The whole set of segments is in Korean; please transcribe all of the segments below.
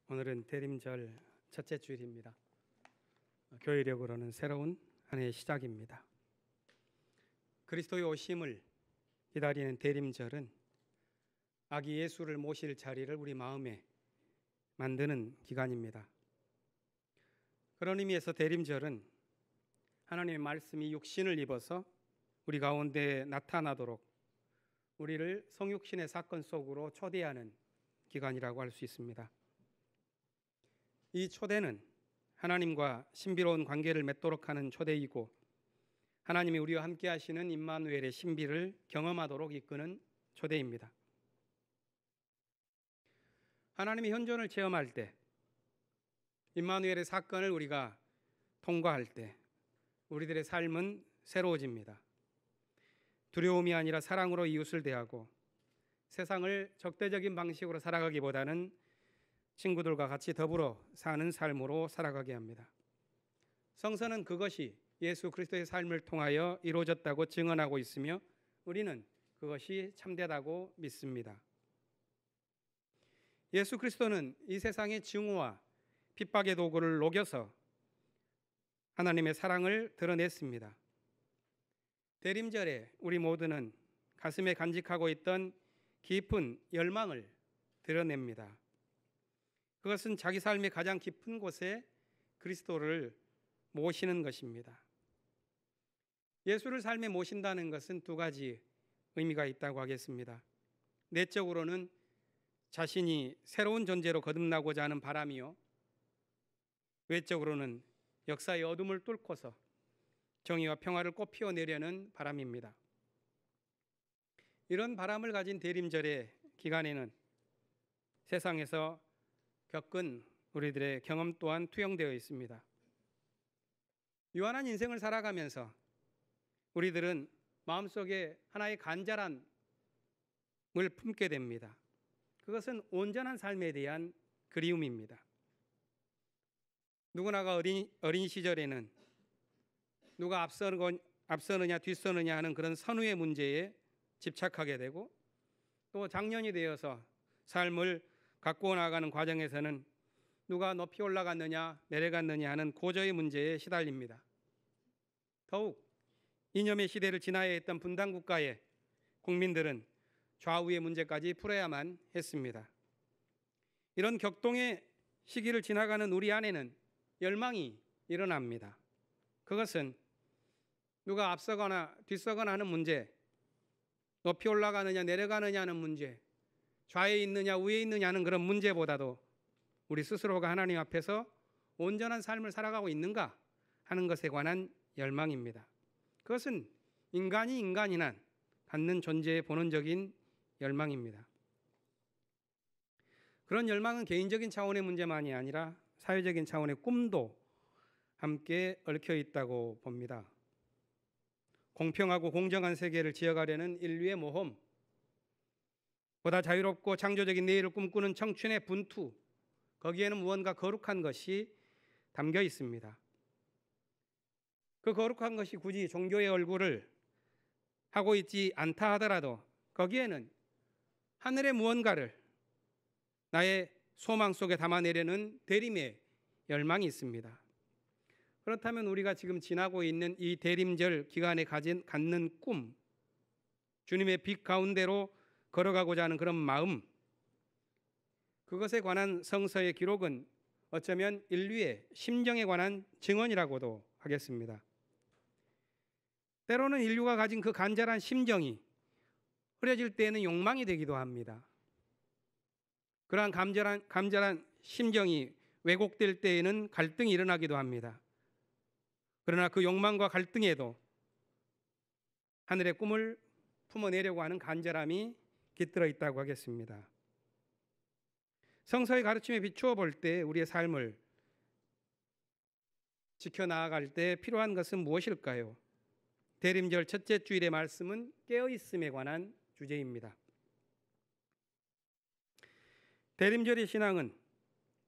오늘은 대림절 첫째 주일입니다. 교회력으로는 새로운 한 해의 시작입니다. 그리스도의 오심을 기다리는 대림절은 아기 예수를 모실 자리를 우리 마음에 만드는 기간입니다. 그런 의미에서 대림절은 하나님의 말씀이 육신을 입어서 우리 가운데 나타나도록 우리를 성육신의 사건 속으로 초대하는 기간이라고 할 수 있습니다. 이 초대는 하나님과 신비로운 관계를 맺도록 하는 초대이고, 하나님이 우리와 함께 하시는 임마누엘의 신비를 경험하도록 이끄는 초대입니다. 하나님의 현존을 체험할 때, 임마누엘의 사건을 우리가 통과할 때 우리들의 삶은 새로워집니다. 두려움이 아니라 사랑으로 이웃을 대하고 세상을 적대적인 방식으로 살아가기보다는 친구들과 같이 더불어 사는 삶으로 살아가게 합니다. 성서는 그것이 예수 그리스도의 삶을 통하여 이루어졌다고 증언하고 있으며 우리는 그것이 참되다고 믿습니다. 예수 그리스도는 이 세상의 증오와 핍박의 도구를 녹여서 하나님의 사랑을 드러냈습니다. 대림절에 우리 모두는 가슴에 간직하고 있던 깊은 열망을 드러냅니다. 그것은 자기 삶의 가장 깊은 곳에 그리스도를 모시는 것입니다. 예수를 삶에 모신다는 것은 두 가지 의미가 있다고 하겠습니다. 내적으로는 자신이 새로운 존재로 거듭나고자 하는 바람이요, 외적으로는 역사의 어둠을 뚫고서 정의와 평화를 꽃피워내려는 바람입니다. 이런 바람을 가진 대림절의 기간에는 세상에서 겪은 우리들의 경험 또한 투영되어 있습니다. 유한한 인생을 살아가면서 우리들은 마음속에 하나의 간절함을 품게 됩니다. 그것은 온전한 삶에 대한 그리움입니다. 누구나가 어린 시절에는 누가 앞서느냐 뒤서느냐 하는 그런 선후의 문제에 집착하게 되고, 또 장년이 되어서 삶을 가꾸어 나가는 과정에서는 누가 높이 올라갔느냐 내려갔느냐 하는 고저의 문제에 시달립니다. 더욱 이념의 시대를 지나야 했던 분단국가의 국민들은 좌우의 문제까지 풀어야만 했습니다. 이런 격동의 시기를 지나가는 우리 안에는 열망이 일어납니다. 그것은 누가 앞서거나 뒤서거나 하는 문제, 높이 올라가느냐 내려가느냐 하는 문제, 좌에 있느냐 우에 있느냐 하는 그런 문제보다도 우리 스스로가 하나님 앞에서 온전한 삶을 살아가고 있는가 하는 것에 관한 열망입니다. 그것은 인간이 인간이나 갖는 존재의 본원적인 열망입니다. 그런 열망은 개인적인 차원의 문제만이 아니라 사회적인 차원의 꿈도 함께 얽혀 있다고 봅니다. 공평하고 공정한 세계를 지어가려는 인류의 모험, 보다 자유롭고 창조적인 내일을 꿈꾸는 청춘의 분투, 거기에는 무언가 거룩한 것이 담겨 있습니다. 그 거룩한 것이 굳이 종교의 얼굴을 하고 있지 않다 하더라도 거기에는 하늘의 무언가를 나의 소망 속에 담아내려는 대림의 열망이 있습니다. 그렇다면 우리가 지금 지나고 있는 이 대림절 기간에 갖는 꿈, 주님의 빛 가운데로 걸어가고자 하는 그런 마음, 그것에 관한 성서의 기록은 어쩌면 인류의 심정에 관한 증언이라고도 하겠습니다. 때로는 인류가 가진 그 간절한 심정이 흐려질 때에는 욕망이 되기도 합니다. 그러한 간절한 심정이 왜곡될 때에는 갈등이 일어나기도 합니다. 그러나 그 욕망과 갈등에도 하늘의 꿈을 품어내려고 하는 간절함이 깃들어 있다고 하겠습니다. 성서의 가르침에 비추어 볼 때 우리의 삶을 지켜나갈 때 필요한 것은 무엇일까요? 대림절 첫째 주일의 말씀은 깨어있음에 관한 주제입니다. 대림절의 신앙은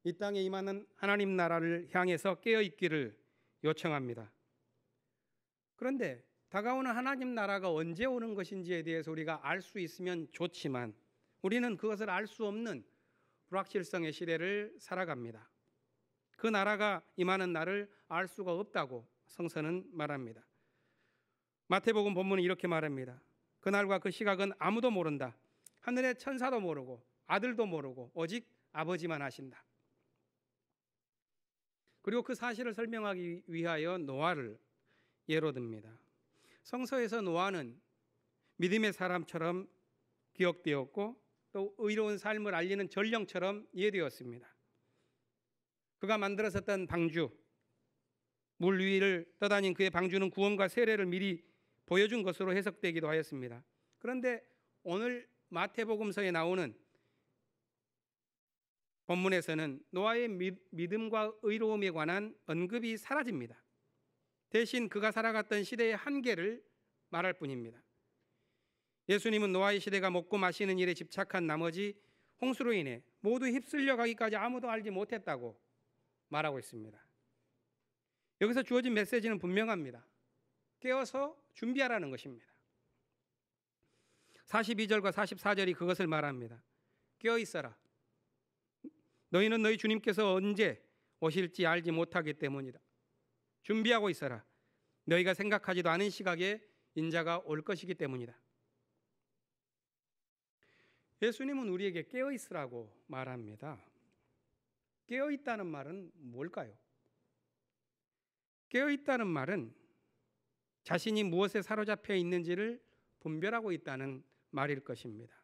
이 땅에 임하는 하나님 나라를 향해서 깨어있기를 요청합니다. 그런데 다가오는 하나님 나라가 언제 오는 것인지에 대해서 우리가 알 수 있으면 좋지만 우리는 그것을 알 수 없는 불확실성의 시대를 살아갑니다. 그 나라가 임하는 날을 알 수가 없다고 성서는 말합니다. 마태복음 본문은 이렇게 말합니다. 그날과 그 시각은 아무도 모른다. 하늘의 천사도 모르고 아들도 모르고 오직 아버지만 아신다. 그리고 그 사실을 설명하기 위하여 노아를 예로 듭니다. 성서에서 노아는 믿음의 사람처럼 기억되었고 또 의로운 삶을 알리는 전령처럼 이해되었습니다. 그가 만들었었던 방주, 물 위를 떠다닌 그의 방주는 구원과 세례를 미리 보여준 것으로 해석되기도 하였습니다. 그런데 오늘 마태복음서에 나오는 본문에서는 노아의 믿음과 의로움에 관한 언급이 사라집니다. 대신 그가 살아갔던 시대의 한계를 말할 뿐입니다. 예수님은 노아의 시대가 먹고 마시는 일에 집착한 나머지 홍수로 인해 모두 휩쓸려 가기까지 아무도 알지 못했다고 말하고 있습니다. 여기서 주어진 메시지는 분명합니다. 깨어서 준비하라는 것입니다. 42절과 44절이 그것을 말합니다. 깨어 있어라. 너희는 너희 주님께서 언제 오실지 알지 못하기 때문이다. 준비하고 있어라. 너희가 생각하지도 않은 시각에 인자가 올 것이기 때문이다. 예수님은 우리에게 깨어 있으라고 말합니다. 깨어 있다는 말은 뭘까요? 깨어 있다는 말은 자신이 무엇에 사로잡혀 있는지를 분별하고 있다는 말일 것입니다.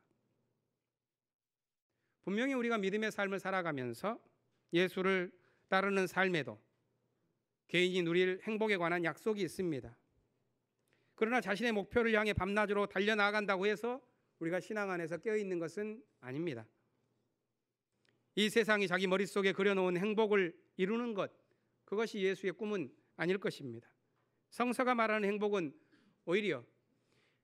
분명히 우리가 믿음의 삶을 살아가면서 예수를 따르는 삶에도 개인이 누릴 행복에 관한 약속이 있습니다. 그러나 자신의 목표를 향해 밤낮으로 달려나간다고 해서 우리가 신앙 안에서 깨어있는 것은 아닙니다. 이 세상이 자기 머릿속에 그려놓은 행복을 이루는 것, 그것이 예수의 꿈은 아닐 것입니다. 성서가 말하는 행복은 오히려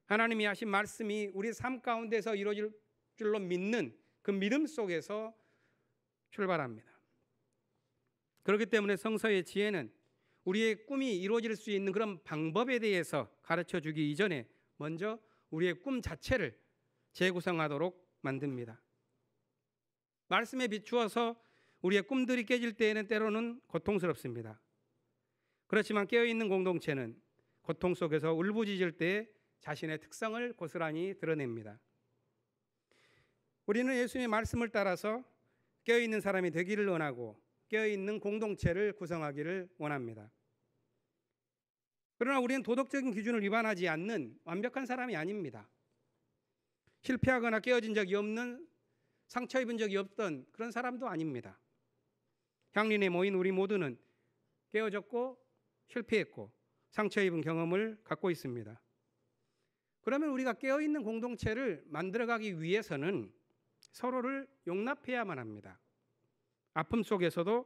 하나님이 하신 말씀이 우리 삶 가운데서 이루어질 줄로 믿는 그 믿음 속에서 출발합니다. 그렇기 때문에 성서의 지혜는 우리의 꿈이 이루어질 수 있는 그런 방법에 대해서 가르쳐 주기 이전에 먼저 우리의 꿈 자체를 재구성하도록 만듭니다. 말씀에 비추어서 우리의 꿈들이 깨질 때에는 때로는 고통스럽습니다. 그렇지만 깨어있는 공동체는 고통 속에서 울부짖을 때 자신의 특성을 고스란히 드러냅니다. 우리는 예수님의 말씀을 따라서 깨어있는 사람이 되기를 원하고 깨어있는 공동체를 구성하기를 원합니다. 그러나 우리는 도덕적인 기준을 위반하지 않는 완벽한 사람이 아닙니다. 실패하거나 깨어진 적이 없는, 상처 입은 적이 없던 그런 사람도 아닙니다. 향린에 모인 우리 모두는 깨어졌고 실패했고 상처 입은 경험을 갖고 있습니다. 그러면 우리가 깨어있는 공동체를 만들어가기 위해서는 서로를 용납해야만 합니다. 아픔 속에서도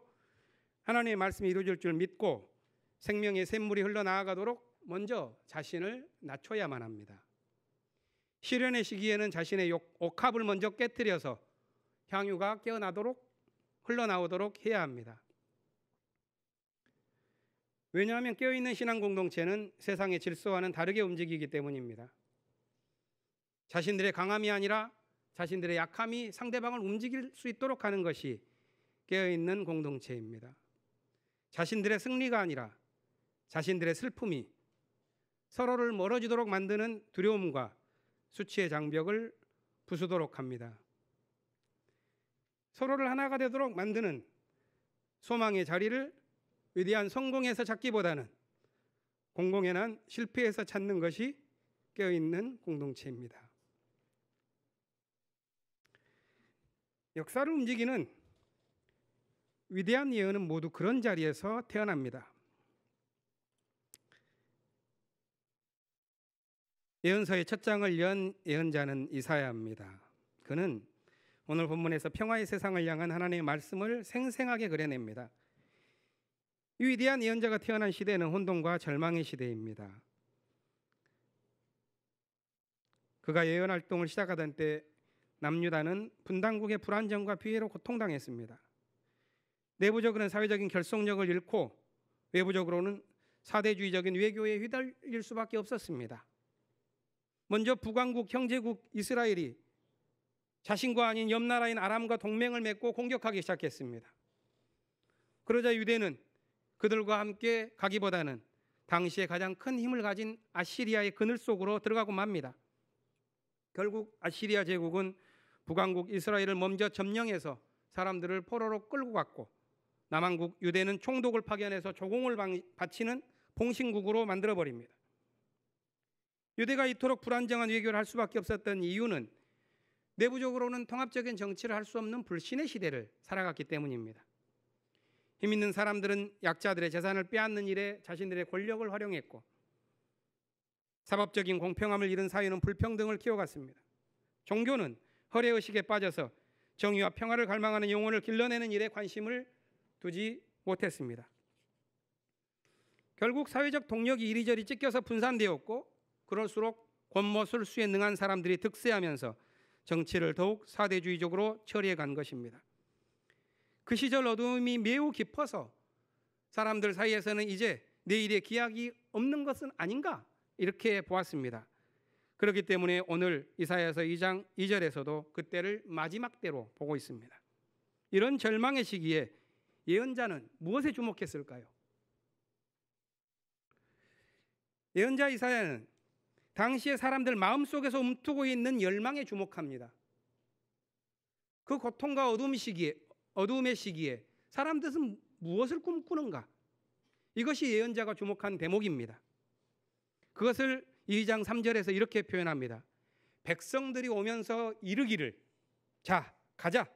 하나님의 말씀이 이루어질 줄 믿고 생명의 샘물이 흘러나가도록 먼저 자신을 낮춰야만 합니다. 시련의 시기에는 자신의 옥합을 먼저 깨뜨려서 향유가 깨어나도록 흘러나오도록 해야 합니다. 왜냐하면 깨어있는 신앙 공동체는 세상의 질서와는 다르게 움직이기 때문입니다. 자신들의 강함이 아니라 자신들의 약함이 상대방을 움직일 수 있도록 하는 것이 깨어있는 공동체입니다. 자신들의 승리가 아니라 자신들의 슬픔이 서로를 멀어지도록 만드는 두려움과 수치의 장벽을 부수도록 합니다. 서로를 하나가 되도록 만드는 소망의 자리를 위대한 성공에서 찾기보다는 공공의 난 실패에서 찾는 것이 깨어있는 공동체입니다. 역사를 움직이는 위대한 예언은 모두 그런 자리에서 태어납니다. 예언서의 첫 장을 연 예언자는 이사야입니다. 그는 오늘 본문에서 평화의 세상을 향한 하나님의 말씀을 생생하게 그려냅니다. 이 위대한 예언자가 태어난 시대는 혼돈과 절망의 시대입니다. 그가 예언 활동을 시작하던 때 남유다는 분당국의 불안정과 피해로 고통당했습니다. 내부적으로는 사회적인 결속력을 잃고 외부적으로는 사대주의적인 외교에 휘달릴 수밖에 없었습니다. 먼저 북왕국 형제국 이스라엘이 자신과 아닌 옆 나라인 아람과 동맹을 맺고 공격하기 시작했습니다. 그러자 유대는 그들과 함께 가기보다는 당시에 가장 큰 힘을 가진 아시리아의 그늘 속으로 들어가고 맙니다. 결국 아시리아 제국은 북왕국 이스라엘을 먼저 점령해서 사람들을 포로로 끌고 갔고, 남왕국 유대는 총독을 파견해서 조공을 바치는 봉신국으로 만들어버립니다. 유대가 이토록 불안정한 외교를 할 수밖에 없었던 이유는 내부적으로는 통합적인 정치를 할 수 없는 불신의 시대를 살아갔기 때문입니다. 힘 있는 사람들은 약자들의 재산을 빼앗는 일에 자신들의 권력을 활용했고, 사법적인 공평함을 잃은 사회는 불평등을 키워갔습니다. 종교는 허례의식에 빠져서 정의와 평화를 갈망하는 영혼을 길러내는 일에 관심을 두지 못했습니다. 결국 사회적 동력이 이리저리 찢겨서 분산되었고, 그럴수록 권모술수에 능한 사람들이 득세하면서 정치를 더욱 사대주의적으로 처리해 간 것입니다. 그 시절 어둠이 매우 깊어서 사람들 사이에서는 이제 내일의 기약이 없는 것은 아닌가 이렇게 보았습니다. 그렇기 때문에 오늘 이사야서 2장 2절에서도 그때를 마지막 때로 보고 있습니다. 이런 절망의 시기에 예언자는 무엇에 주목했을까요? 예언자 이사야는 당시의 사람들 마음속에서 움트고 있는 열망에 주목합니다. 그 고통과 어두움의 시기에 사람들은 무엇을 꿈꾸는가? 이것이 예언자가 주목한 대목입니다. 그것을 2장 3절에서 이렇게 표현합니다. 백성들이 오면서 이르기를, 자, 가자.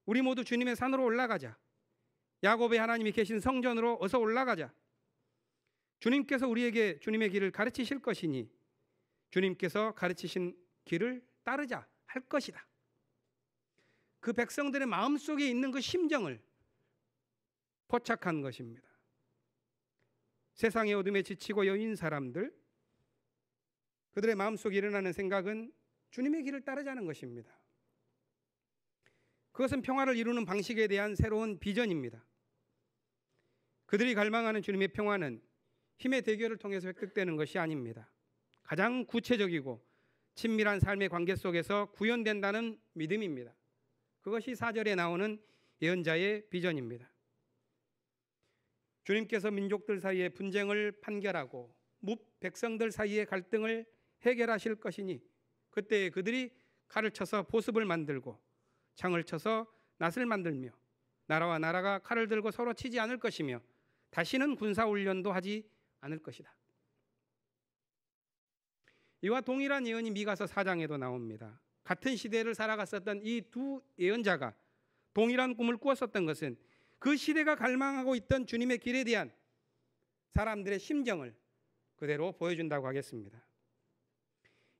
우리 모두 주님의 산으로 올라가자. 야곱의 하나님이 계신 성전으로 어서 올라가자. 주님께서 우리에게 주님의 길을 가르치실 것이니 주님께서 가르치신 길을 따르자 할 것이다. 그 백성들의 마음속에 있는 그 심정을 포착한 것입니다. 세상의 어둠에 지치고 여인 사람들, 그들의 마음속에 일어나는 생각은 주님의 길을 따르자는 것입니다. 그것은 평화를 이루는 방식에 대한 새로운 비전입니다. 그들이 갈망하는 주님의 평화는 힘의 대결을 통해서 획득되는 것이 아닙니다. 가장 구체적이고 친밀한 삶의 관계 속에서 구현된다는 믿음입니다. 그것이 4절에 나오는 예언자의 비전입니다. 주님께서 민족들 사이의 분쟁을 판결하고 백성들 사이의 갈등을 해결하실 것이니 그때 그들이 칼을 쳐서 보습을 만들고 창을 쳐서 낫을 만들며 나라와 나라가 칼을 들고 서로 치지 않을 것이며 다시는 군사훈련도 하지 않을 것이다. 이와 동일한 예언이 미가서 4장에도 나옵니다. 같은 시대를 살아갔었던 이 두 예언자가 동일한 꿈을 꾸었었던 것은 그 시대가 갈망하고 있던 주님의 길에 대한 사람들의 심정을 그대로 보여준다고 하겠습니다.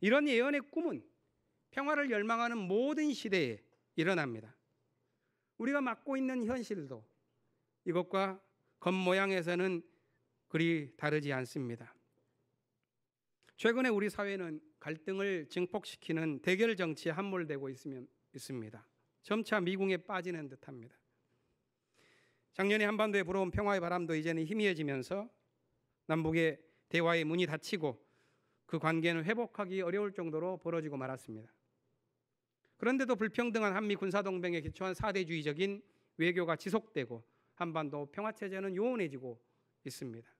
이런 예언의 꿈은 평화를 열망하는 모든 시대에 일어납니다. 우리가 맡고 있는 현실도 이것과 겉모양에서는 그리 다르지 않습니다. 최근에 우리 사회는 갈등을 증폭시키는 대결 정치에 함몰되고 있습니다. 점차 미궁에 빠지는 듯합니다. 작년에 한반도에 불어온 평화의 바람도 이제는 희미해지면서 남북의 대화의 문이 닫히고 그 관계는 회복하기 어려울 정도로 벌어지고 말았습니다. 그런데도 불평등한 한미 군사동맹에 기초한 사대주의적인 외교가 지속되고 한반도 평화체제는 요원해지고 있습니다.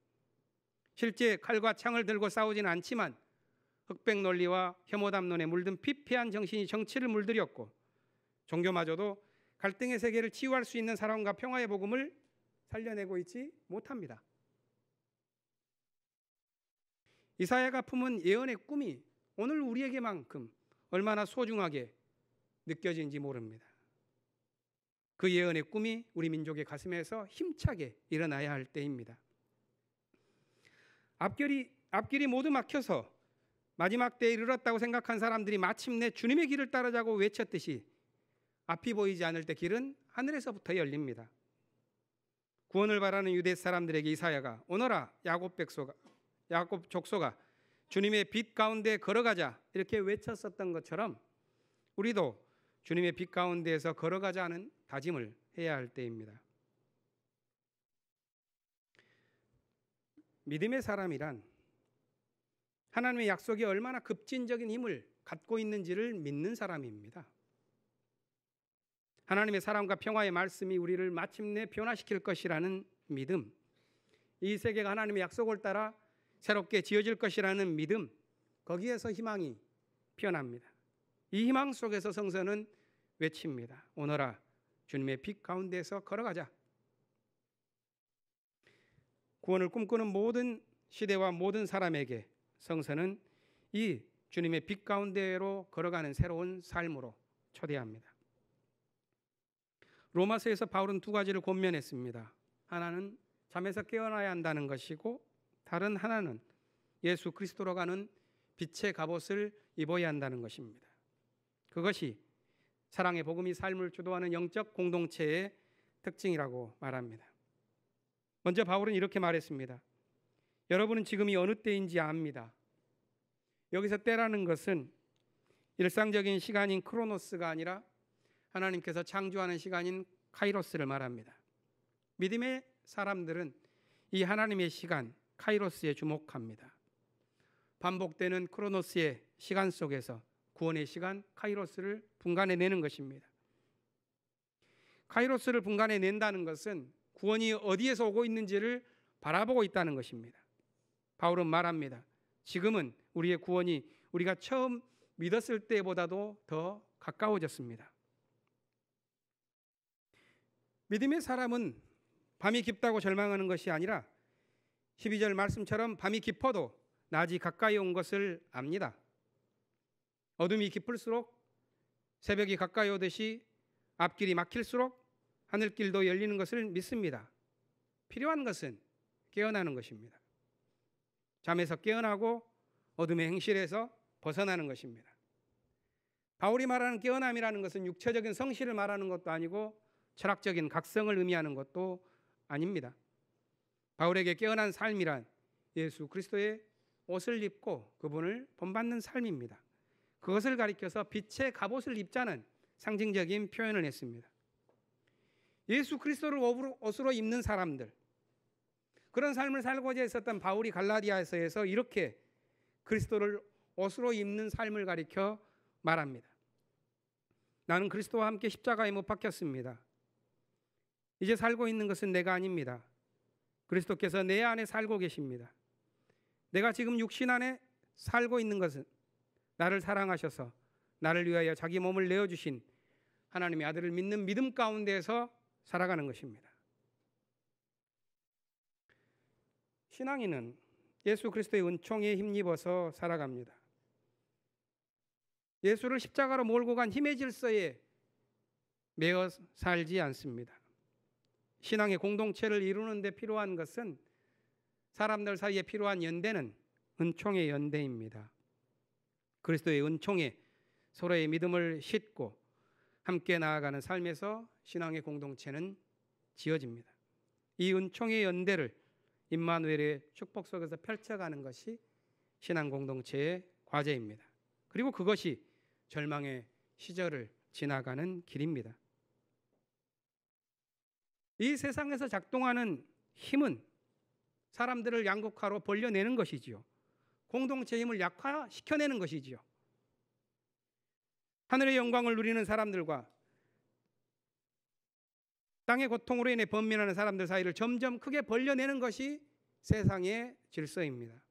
실제 칼과 창을 들고 싸우지는 않지만 흑백 논리와 혐오담론에 물든 피폐한 정신이 정치를 물들였고 종교마저도 갈등의 세계를 치유할 수 있는 사랑과 평화의 복음을 살려내고 있지 못합니다. 이사야가 품은 예언의 꿈이 오늘 우리에게만큼 얼마나 소중하게 느껴지는지 모릅니다. 그 예언의 꿈이 우리 민족의 가슴에서 힘차게 일어나야 할 때입니다. 앞길이 모두 막혀서 마지막 때에 이르렀다고 생각한 사람들이 마침내 주님의 길을 따르자고 외쳤듯이 앞이 보이지 않을 때 길은 하늘에서부터 열립니다. 구원을 바라는 유대 사람들에게 이사야가 오너라 야곱 족속아 주님의 빛 가운데 걸어가자 이렇게 외쳤었던 것처럼 우리도 주님의 빛 가운데에서 걸어가자는 다짐을 해야 할 때입니다. 믿음의 사람이란 하나님의 약속이 얼마나 급진적인 힘을 갖고 있는지를 믿는 사람입니다. 하나님의 사랑과 평화의 말씀이 우리를 마침내 변화시킬 것이라는 믿음, 이 세계가 하나님의 약속을 따라 새롭게 지어질 것이라는 믿음, 거기에서 희망이 피어납니다. 이 희망 속에서 성서는 외칩니다. 오너라 주님의 빛 가운데서 걸어가자. 구원을 꿈꾸는 모든 시대와 모든 사람에게 성서는 이 주님의 빛 가운데로 걸어가는 새로운 삶으로 초대합니다. 로마서에서 바울은 두 가지를 권면했습니다. 하나는 잠에서 깨어나야 한다는 것이고, 다른 하나는 예수 그리스도로 가는 빛의 갑옷을 입어야 한다는 것입니다. 그것이 사랑의 복음이 삶을 주도하는 영적 공동체의 특징이라고 말합니다. 먼저 바울은 이렇게 말했습니다. 여러분은 지금이 어느 때인지 압니다. 여기서 때라는 것은 일상적인 시간인 크로노스가 아니라 하나님께서 창조하는 시간인 카이로스를 말합니다. 믿음의 사람들은 이 하나님의 시간 카이로스에 주목합니다. 반복되는 크로노스의 시간 속에서 구원의 시간 카이로스를 분간해내는 것입니다. 카이로스를 분간해낸다는 것은 구원이 어디에서 오고 있는지를 바라보고 있다는 것입니다. 바울은 말합니다. 지금은 우리의 구원이 우리가 처음 믿었을 때보다도 더 가까워졌습니다. 믿음의 사람은 밤이 깊다고 절망하는 것이 아니라 12절 말씀처럼 밤이 깊어도 낮이 가까이 온 것을 압니다. 어둠이 깊을수록 새벽이 가까이 오듯이 앞길이 막힐수록 하늘길도 열리는 것을 믿습니다. 필요한 것은 깨어나는 것입니다. 잠에서 깨어나고 어둠의 행실에서 벗어나는 것입니다. 바울이 말하는 깨어남이라는 것은 육체적인 성실을 말하는 것도 아니고 철학적인 각성을 의미하는 것도 아닙니다. 바울에게 깨어난 삶이란 예수 그리스도의 옷을 입고 그분을 본받는 삶입니다. 그것을 가리켜서 빛의 갑옷을 입자는 상징적인 표현을 했습니다. 예수 그리스도를 옷으로 입는 사람들, 그런 삶을 살고자 했었던 바울이 갈라디아서에서 이렇게 그리스도를 옷으로 입는 삶을 가리켜 말합니다. 나는 그리스도와 함께 십자가에 못 박혔습니다. 이제 살고 있는 것은 내가 아닙니다. 그리스도께서 내 안에 살고 계십니다. 내가 지금 육신 안에 살고 있는 것은 나를 사랑하셔서 나를 위하여 자기 몸을 내어주신 하나님의 아들을 믿는 믿음 가운데에서 살아가는 것입니다. 신앙인은 예수 그리스도의 은총에 힘입어서 살아갑니다. 예수를 십자가로 몰고 간 힘의 질서에 매어 살지 않습니다. 신앙의 공동체를 이루는 데 필요한 것은, 사람들 사이에 필요한 연대는 은총의 연대입니다. 그리스도의 은총에 서로의 믿음을 싣고 함께 나아가는 삶에서 신앙의 공동체는 지어집니다. 이 은총의 연대를 임마누엘의 축복 속에서 펼쳐가는 것이 신앙 공동체의 과제입니다. 그리고 그것이 절망의 시절을 지나가는 길입니다. 이 세상에서 작동하는 힘은 사람들을 양극화로 벌려내는 것이지요. 공동체 힘을 약화시켜내는 것이지요. 하늘의 영광을 누리는 사람들과 땅의 고통으로 인해 번민하는 사람들 사이를 점점 크게 벌려내는 것이 세상의 질서입니다.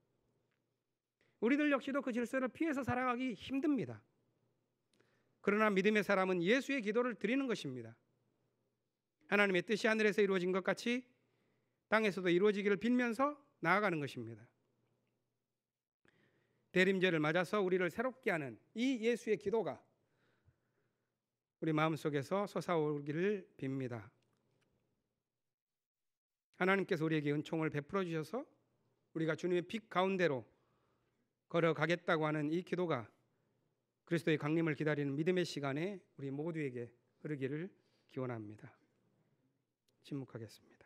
우리들 역시도 그 질서를 피해서 살아가기 힘듭니다. 그러나 믿음의 사람은 예수의 기도를 드리는 것입니다. 하나님의 뜻이 하늘에서 이루어진 것 같이 땅에서도 이루어지기를 빌면서 나아가는 것입니다. 대림절을 맞아서 우리를 새롭게 하는 이 예수의 기도가 우리 마음속에서 솟아오르기를 빕니다. 하나님께서 우리에게 은총을 베풀어 주셔서 우리가 주님의 빛 가운데로 걸어가겠다고 하는 이 기도가 그리스도의 강림을 기다리는 믿음의 시간에 우리 모두에게 흐르기를 기원합니다. 침묵하겠습니다.